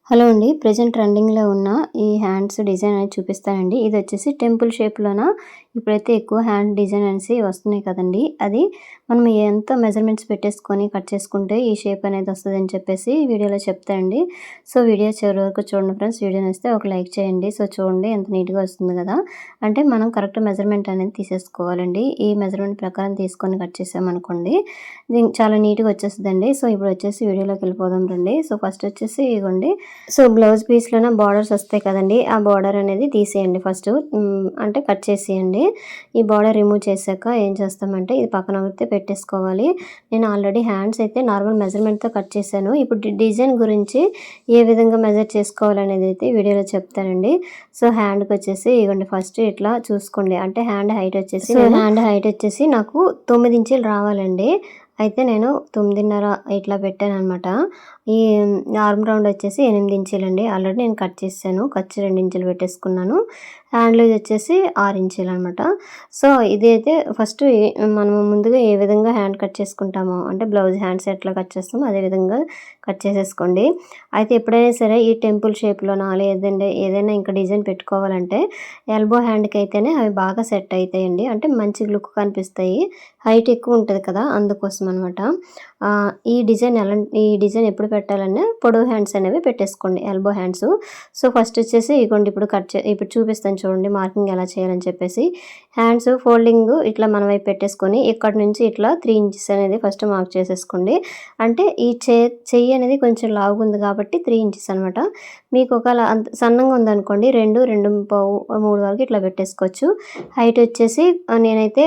Hello అండి. Present ట్రెండింగ్‌లో ఉన్న ఈ హ్యాండ్స్ డిజైన్ అనేది చూపిస్తానండి. ఇదొచ్చేసి టెంపుల్ షేప్‌లోన ఇప్పుడైతే ఎక్కువ హ్యాండ్ డిజైన్ అనేసి వస్తున్నాయి కదండీ! అది మనం ఎంత మెజర్‌మెంట్స్ పెట్టేసుకొని కట్ చేసుకుంటే ఈ షేప్ అనేది వస్తదని చెప్పేసి వీడియోలో చెప్తా అండి. సో, వీడియో చివరి వరకు చూడండి ఫ్రెండ్స్. వీడియో నచ్చితే ఒక లైక్ చేయండి. సో, చూడండి ఎంత నీట్‌గా వస్తుంది కదా! అంటే మనం కరెక్ట్ మెజర్‌మెంట్ అనేది తీసేసుకోవాలండి. ఈ మెజర్‌మెంట్ ప్రకారం తీసుకొని కట్ చేసామనుకోండి చాలా నీట్‌గా వచ్చేస్తదండి. సో, ఇప్పుడొచ్చేసి వీడియోలోకెళ్ళిపోదాం రండి. సో, ఫస్ట్ వచ్చేసి ఇగోండి. సో, బ్లౌజ్ పీస్‌లోన బార్డర్స్ వస్తాయి కదండీ! ఆ బార్డర్ అనేది తీసేయండి ఫస్టు. అంటే కట్ చేసేయండి. ఈ బార్డర్ రిమూవ్ చేశాక ఏం చేస్తామంటే ఇది పక్కన అయితే పెట్టేసుకోవాలి. నేను ఆల్రెడీ హ్యాండ్స్ అయితే నార్మల్ మెజర్‌మెంట్‌తో కట్ చేశాను. ఇప్పుడు డిజైన్ గురించి ఏ విధంగా మెజర్ చేసుకోవాలనేది అయితే వీడియోలో చెప్తానండి. సో, హ్యాండ్‌కొచ్చేసి ఇగోండి ఫస్ట్ ఇట్లా చూసుకోండి. అంటే హ్యాండ్ హైట్ వచ్చేసి నాకు 9 ఇంచీలు రావాలండి. అయితే నేను 9:30 ఇట్లా పెట్టాననమాట. ఈ ఆర్మ్ రౌండ్ వచ్చేసి 8 ఇంచీలండి. ఆల్రెడీ నేను కట్ చేశాను. ఖర్చు 2 ఇంచులు పెట్టేసుకున్నాను. హ్యాండ్ లూజ్ వచ్చేసి 6 ఇంచీలనమాట. సో, ఇదైతే ఫస్ట్ మనము ముందుగా ఏ విధంగా హ్యాండ్ కట్ చేసుకుంటామో అంటే బ్లౌజ్ హ్యాండ్స్ ఎట్లా కట్ చేస్తామో అదే విధంగా కట్ చేసేసుకోండి. అయితే ఎప్పుడైనా సరే ఈ టెంపుల్ షేప్‌లోనా లేదంటే ఏదైనా ఇంకా డిజైన్ పెట్టుకోవాలంటే ఎల్బో హ్యాండ్‌కి అయితేనే అవి బాగా సెట్ అయితాయండి. అంటే మంచి లుక్ కనిపిస్తాయి. హైట్ ఎక్కువ ఉంటది కదా! అందుకోసం అనమాట. ఈ డిజైన్ ఎప్పుడు పెట్టాలన్నా పొడవు హ్యాండ్స్ అనేవి పెట్టేసుకోండి. Elbow hands. సో, ఫస్ట్ వచ్చేసి ఇగోండి ఇప్పుడు చూపిస్తాను చూడండి మార్కింగ్ ఎలా చేయాలని చెప్పేసి. హ్యాండ్స్ ఫోల్డింగ్ ఇట్లా మన వైపు పెట్టేసుకొని ఇక్కడి నుంచి ఇట్లా 3 ఇంచెస్ అనేది ఫస్ట్ మార్క్ చేసేసుకోండి. అంటే ఈ చెయ్యి అనేది కొంచెం లావుగుంది కాబట్టి 3 ఇంచెస్ అనమాట. మీకు ఒకవేళ అంత సన్నంగా ఉందనుకోండి 2, 2:15, 3 వరకు ఇట్లా పెట్టేసుకోవచ్చు. హైట్ వచ్చేసి నేనైతే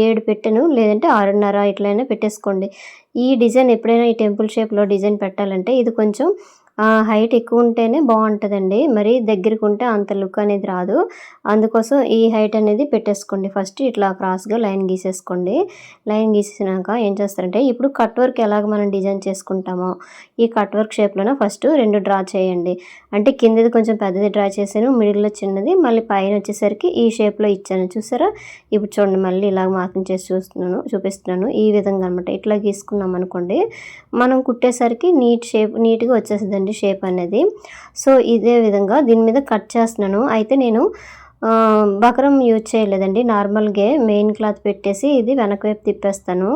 7 పెట్టాను. లేదంటే 6:30 ఇట్లైనా పెట్టేసుకోండి. ఈ డిజైన్ ఎప్పుడైనా ఈ టెంపుల్ షేప్‌లో డిజైన్ పెట్టాలంటే ఇది కొంచెం హైట్ ఎక్కువ ఉంటేనే బావుంటదండి. మరీ దగ్గరకుంటే అంత లుక్ అనేది రాదు. అందుకోసం ఈ హైట్ అనేది పెట్టేసుకోండి. ఫస్ట్ ఇట్లా క్రాస్‌గా లైన్ గీసేసుకోండి. లైన్ గీసేసినాక ఏం చేస్తారంటే ఇప్పుడు కట్ వర్క్ ఎలాగ మనం డిజైన్ చేసుకుంటామో ఈ కట్ వర్క్ షేప్‌లోనే ఫస్ట్ 2 డ్రా చేయండి. అంటే కిందది కొంచెం పెద్దది డ్రా చేశాను. మిడిల్‌లో చిన్నది మళ్ళీ పైన వచ్చేసరికి ఈ షేప్‌లో ఇచ్చాను. చూసారా? ఇప్పుడు చూడండి మళ్ళీ ఇలాగ మార్కింగ్ చేసి చూపిస్తున్నాను. ఈ విధంగా అనమాట. ఇట్లా గీసుకున్నామనుకోండి మనం కుట్టేసరికి నీట్‌గా వచ్చేస్తదండి షేప్ అనేది. సో, ఇదే విధంగా దీని మీద కట్ చేస్తున్నాను. అయితే నేను బకరం యూజ్ చేయలేదండి. నార్మల్‌గే మెయిన్ క్లాత్ పెట్టేసి ఇది వెనక వైపు తిప్పేస్తాను.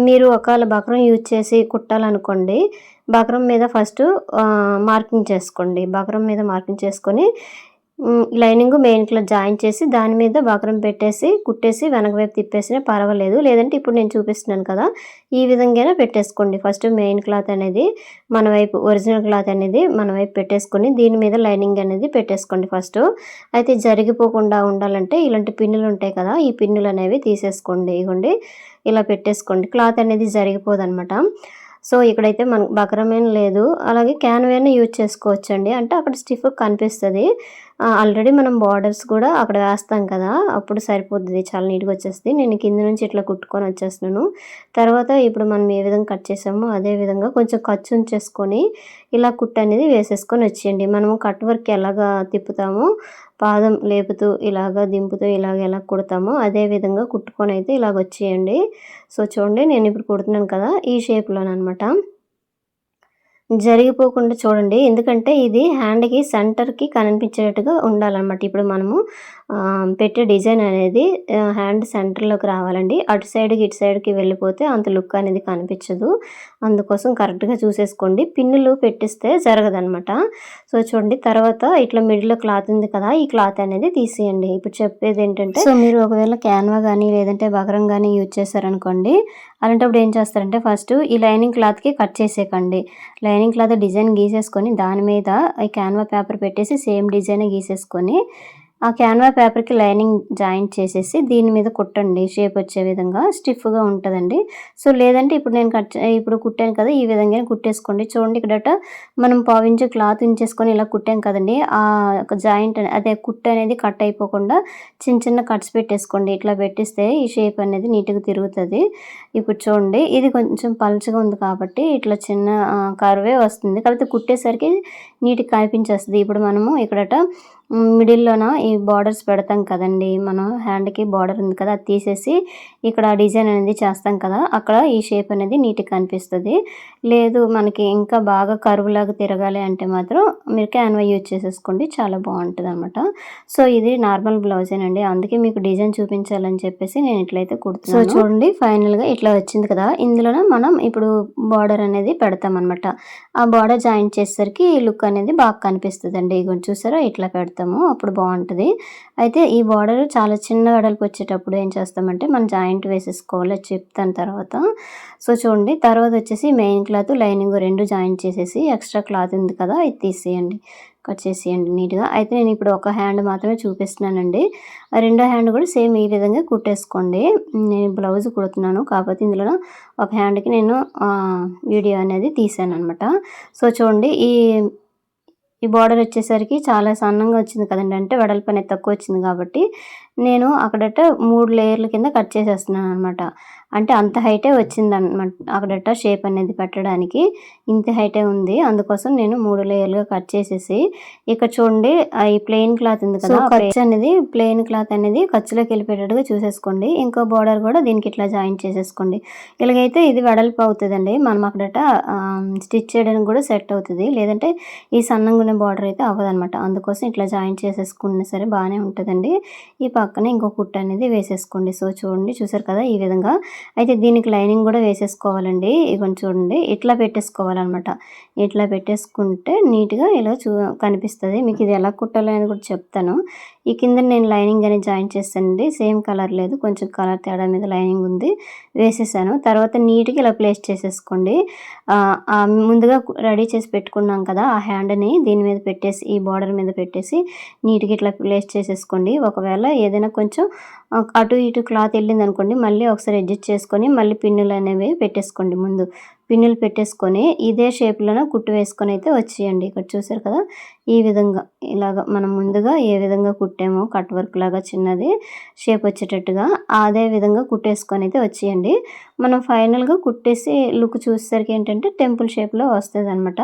మీరు ఒకవేళ బకరం యూజ్ చేసి కుట్టాలనుకోండి బకరం మీద ఫస్టు మార్కింగ్ చేసుకోండి. బకరం మీద మార్కింగ్ చేసుకొని లైనింగు మెయిన్ క్లాత్ జాయిన్ చేసి దాని మీద బకరం పెట్టేసి కుట్టేసి వెనక వైపు తిప్పేసినా పర్వాలేదు. లేదంటే ఇప్పుడు నేను చూపిస్తున్నాను కదా! ఈ విధంగానే పెట్టేసుకోండి. ఫస్ట్ మెయిన్ క్లాత్ అనేది మన వైపు ఒరిజినల్ క్లాత్ అనేది మన వైపు పెట్టేసుకొని దీని మీద లైనింగ్ అనేది పెట్టేసుకోండి ఫస్టు. అయితే జరిగిపోకుండా ఉండాలంటే ఇలాంటి పిన్నులు ఉంటాయి కదా! ఈ పిన్నులు అనేవి తీసేసుకోండి. ఇగోండి ఇలా పెట్టేసుకోండి. క్లాత్ అనేది జరిగిపోదనమాట. సో, ఇక్కడైతే మనకు బకరమేం లేదు. అలాగే క్యాన్వానే యూజ్ చేసుకోవచ్చండి. అంటే అక్కడ స్టిఫ్‌గా కనిపిస్తది. ఆల్రెడీ మనం బార్డర్స్ కూడా అక్కడ వేస్తాం కదా! అప్పుడు సరిపోద్ది. చాలా నీట్‌గా వచ్చేస్తది. నేను కింద నుంచి ఇట్లా కుట్టుకొని వచ్చేస్తున్నాను. తర్వాత ఇప్పుడు మనం ఏ విధంగా కట్ చేసామో అదే విధంగా కొంచెం ఖర్చు ఉంచేసుకొని ఇలా కుట్టు అనేది వేసేసుకొని వచ్చేయండి. మనము కట్ వర్క్ ఎలాగా తిప్పుతామో పాదం లేపుతూ ఇలాగా దింపుతూ ఎలా కుడతామో అదే విధంగా కుట్టుకొనైతే ఇలాగొచ్చేయండి. సో, చూడండి నేను ఇప్పుడు కుడుతున్నాను కదా! ఈ షేప్‌లోననమాట. జరిగిపోకుండా చూడండి. ఎందుకంటే ఇది హ్యాండ్‌కి సెంటర్‌కి కనిపించేటట్టుగా ఉండాలనమాట. ఇప్పుడు మనము పెట్టే డిజైన్ అనేది హ్యాండ్ సెంటర్‌లోకి రావాలండి. అటు సైడ్‌కి, ఇటు సైడ్‌కి వెళ్ళిపోతే అంత లుక్ అనేది కనిపించదు. అందుకోసం కరెక్ట్‌గా చూసేసుకోండి. పిన్నులు పెట్టిస్తే జరగదనమాట. సో, చూడండి తర్వాత ఇట్లా మిడిల్‌లో క్లాత్ ఉంది కదా! ఈ క్లాత్ అనేది తీసేయండి. ఇప్పుడు చెప్పేదేంటంటే సో, మీరు ఒకవేళ క్యాన్వా గానీ, లేదంటే బగరం గానీ యూజ్ చేశారనుకోండి, అలాంటప్పుడు ఏం చేస్తారంటే ఫస్టు ఈ లైనింగ్ క్లాత్‌కి కట్ చేసేయకండి. లైనింగ్ క్లాత్ డిజైన్ గీసేసుకొని దాని మీద ఈ క్యాన్వా పేపర్ పెట్టేసి సేమ్ డిజైనే గీసేసుకొని ఆ క్యాన్వా పేపర్‌కి లైనింగ్ జాయింట్ చేసేసి దీని మీద కుట్టండి షేప్ వచ్చే విధంగా. స్టిఫ్‌గా ఉంటదండి. సో, లేదంటే ఇప్పుడు కుట్టాను కదా! ఈ విధంగానే కుట్టేసుకోండి. చూడండి ఇక్కడట మనం పావించు క్లాత్ ఉంచేసుకొని ఇలా కుట్టాం కదండీ! ఒక జాయింట్ అదే కుట్టు అనేది కట్ అయిపోకుండా చిన్న కట్స్ పెట్టేసుకోండి. ఇట్లా పెట్టిస్తే ఈ షేప్ అనేది నీట్‌గా తిరుగుతది. ఇప్పుడు చూడండి ఇది కొంచెం పల్చగా ఉంది కాబట్టి ఇట్లా చిన్న కర్వే వస్తుంది. కాకపోతే కుట్టేసరికి నీట్‌గా కనిపించేస్తది. ఇప్పుడు మనము ఇక్కడట మిడిల్‌లోన ఈ బార్డర్స్ పెడతాం కదండీ! మనం హ్యాండ్‌కి బార్డర్ ఉంది కదా! అది తీసేసి ఇక్కడ డిజైన్ అనేది చేస్తాం కదా! అక్కడ ఈ షేప్ అనేది నీట్‌గా కనిపిస్తది. లేదు మనకి ఇంకా బాగా కర్వ్‌లాగా తిరగాలి అంటే మాత్రం మీరు క్యాన్వా యూజ్ చేసేసుకోండి. చాలా బావుంటదనమాట. సో, ఇది నార్మల్ బ్లౌజేనండి. అందుకే మీకు డిజైన్ చూపించాలని చెప్పేసి నేను ఇట్లయితే కుడుతున్నాను. సో, చూడండి ఫైనల్‌గా ఇట్లా వచ్చింది కదా! ఇందులోన మనం ఇప్పుడు బార్డర్ అనేది పెడతామనమాట. ఆ బార్డర్ జాయింట్ చేసేసరికి లుక్ అనేది బాగా కనిపిస్తదండి. ఇగోండి చూసారా ఇట్లా పెడతాము. అప్పుడు బావుంటది. అయితే ఈ బార్డర్ చాలా చిన్న వెడల్పు వచ్చేటప్పుడు ఏం చేస్తామంటే మనం జాయింట్ వేసేసుకోవాలి. అది చెప్తాను తర్వాత. సో, చూడండి తర్వాత వచ్చేసి మెయిన్ క్లాత్, లైనింగ్ 2 జాయింట్ చేసేసి ఎక్స్‌ట్రా క్లాత్ ఉంది కదా! ఇది తీసేయండి. కట్ చేసేయండి నీట్‌గా. అయితే నేను ఇప్పుడు ఒక హ్యాండ్ మాత్రమే చూపిస్తున్నానండి. రెండో హ్యాండ్ కూడా సేమ్ ఈ విధంగా కుట్టేసుకోండి. నేను బ్లౌజ్ కుడుతున్నాను. కాకపోతే ఇందులో ఒక హ్యాండ్‌కి నేను వీడియో అనేది తీసాననమాట. సో, చూడండి ఈ బార్డర్ వచ్చేసరికి చాలా సన్నంగా వచ్చింది కదండీ! అంటే వెడల్పు అనేది తక్కువ వచ్చింది కాబట్టి, నేను అక్కడట 3 లేయర్ల కింద కట్ చేసేస్తున్నాననమాట. అంటే అంత హైటే వచ్చిందనమాట. అక్కడట షేప్ అనేది పెట్టడానికి ఇంత హైటే ఉంది. అందుకోసం నేను 3 లేయర్‌లుగా కట్ చేసేసి, ఇక్కడ చూడండి ఈ ప్లెయిన్ క్లాత్ ఉంది కదా! ఖర్చు అనేది ప్లెయిన్ క్లాత్ అనేది ఖర్చులోకి వెళ్ళిపోయేటట్టుగా చూసేసుకోండి. ఇంకో బార్డర్ కూడా దీనికి ఇట్లా జాయింట్ చేసేసుకోండి. ఇలాగైతే ఇది వెడల్పు అవుతదండి. మనం అక్కడట స్టిచ్ చేయడానికి కూడా సెట్ అవుతది. లేదంటే ఈ సన్నంగా ఉన్న బార్డర్ అయితే అవ్వదనమాట. అందుకోసం ఇట్లా జాయింట్ చేసేసుకున్నా సరే బానే ఉంటదండి. ఈ పక్కన ఇంకో కుట్టు అనేది వేసేసుకోండి. సో, చూడండి చూసారు కదా! ఈ విధంగా. అయితే దీనికి లైనింగ్ కూడా వేసేసుకోవాలండి. ఇగోండి చూడండి ఇట్లా పెట్టేసుకోవాలనమాట. ఇట్లా పెట్టేసుకుంటే నీట్‌గా ఇలా కనిపిస్తది. మీకు ఇది ఎలా కుట్టాలి అనేది కూడా చెప్తాను. ఈ కింద నేను లైనింగ్ అనేది జాయింట్ చేశానండి. సేమ్ కలర్ లేదు. కొంచెం కలర్ తేడా మీద లైనింగ్ ఉంది. వేసేసాను. తర్వాత నీట్‌గా ఇలా ప్లేస్ చేసేసుకోండి. ముందుగా రెడీ చేసి పెట్టుకున్నాం కదా! ఆ హ్యాండ్‌ని దీని మీద పెట్టేసి ఈ బార్డర్ మీద పెట్టేసి నీట్‌గా ఇట్లా ప్లేస్ చేసేసుకోండి. ఒకవేళ ఏదైనా కొంచెం అటు ఇటు క్లాత్ ఎళ్ళిందనుకోండి మళ్ళీ ఒకసారి అడ్జస్ట్ చేసుకొని మళ్ళీ పిన్నులనేవి పెట్టేసుకోండి ముందు. పిన్నులు పెట్టేసుకొని ఇదే షేప్‌లోనే కుట్టు వేసుకొనైతే వచ్చేయండి. ఇక్కడ చూసారు కదా! ఈ విధంగా ఇలాగ మనం ముందుగా ఏ విధంగా కుట్టామో కట్ వర్క్ లాగా చిన్నది షేప్ వచ్చేటట్టుగా అదే విధంగా కుట్టేసుకొనైతే వచ్చేయండి. మనం ఫైనల్‌గా కుట్టేసి లుక్ చూసేసరికి ఏంటంటే టెంపుల్ షేప్‌లో వస్తదనమాట.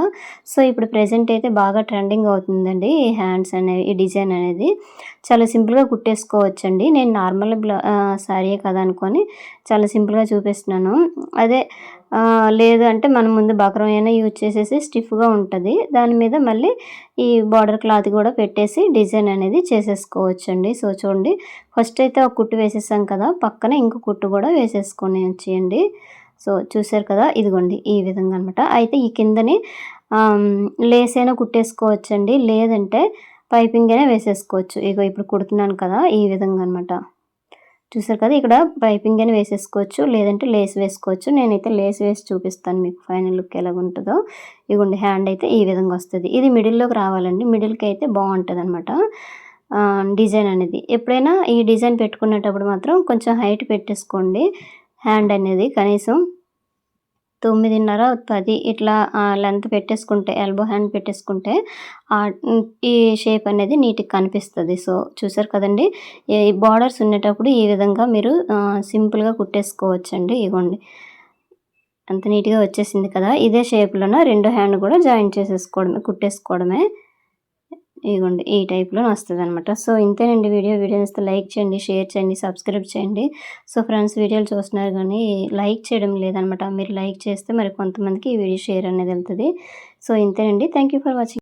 సో, ఇప్పుడు ప్రెజెంట్ అయితే బాగా ట్రెండింగ్ అవుతుందండి ఈ హ్యాండ్స్ అనేవి, ఈ డిజైన్ అనేది. చాలా సింపుల్‌గా కుట్టేసుకోవచ్చండి. నేను నార్మల్ శారీయే కదా అనుకోని చాలా సింపుల్‌గా చూపిస్తున్నాను. అదే లేదు అంటే మనం ముందు బక్రం అయినా యూజ్ చేసేసి స్టిఫ్‌గా ఉంటది. దాని మీద మళ్ళీ ఈ బార్డర్ క్లాత్ కూడా పెట్టేసి డిజైన్ అనేది చేసేసుకోవచ్చండి. సో, చూడండి ఫస్ట్ అయితే ఒక కుట్టు వేసేసాం కదా! పక్కన ఇంకో కుట్టు కూడా వేసేసుకొని వచ్చేయండి. సో, చూసారు కదా! ఇదిగోండి ఈ విధంగా అనమాట. అయితే ఈ కిందని లేస్ అయినా కుట్టేసుకోవచ్చండి. లేదంటే పైపింగ్ అయినా వేసేసుకోవచ్చు. ఇగో ఇప్పుడు కుడుతున్నాను కదా! ఈ విధంగా అనమాట. చూసారు కదా! ఇక్కడ పైపింగ్ అని వేసేసుకోవచ్చు. లేదంటే లేస్ వేసుకోవచ్చు. నేనైతే లేస్ వేసి చూపిస్తాను మీకు ఫైనల్ లుక్ ఎలాగుంటదో. ఇగోండి హ్యాండ్ అయితే ఈ విధంగా వస్తది. ఇది మిడిల్‌లోకి రావాలండి. మిడిల్‌కి అయితే బావుంటదనమాట. డిజైన్ అనేది. ఎప్పుడైనా ఈ డిజైన్ పెట్టుకునేటప్పుడు మాత్రం కొంచెం హైట్ పెట్టేసుకోండి. హ్యాండ్ అనేది కనీసం 9:30, 10 ఇట్లా లెంత్ పెట్టేసుకుంటే ఎల్బో హ్యాండ్ పెట్టేసుకుంటే ఈ షేప్ అనేది నీట్‌గా కనిపిస్తది. సో, చూసారు కదండీ! ఈ బార్డర్స్ ఉండేటప్పుడు ఈ విధంగా మీరు సింపుల్‌గా కుట్టేసుకోవచ్చండి. ఇగోండి ఎంత నీట్‌గా వచ్చేసింది కదా! ఇదే షేప్‌లోన రెండో హ్యాండ్ కూడా జాయింట్ చేసేసుకోవడమే, కుట్టేసుకోవడమే. ఇగోండి ఈ టైప్‌లోనే వస్తదనమాట. సో, ఇంతేనండి వీడియో. వీడియో నచ్చితే లైక్ చేయండి, షేర్ చేయండి, సబ్స్క్రైబ్ చేయండి. సో, ఫ్రెండ్స్ వీడియోలు చూస్తున్నారు గానీ లైక్ చేయడం లేదనమాట. మీరు లైక్ చేస్తే మరి కొంతమందికి ఈ వీడియో షేర్ అనేది వెళ్తది. సో, ఇంతేనండి. Thank you for watching.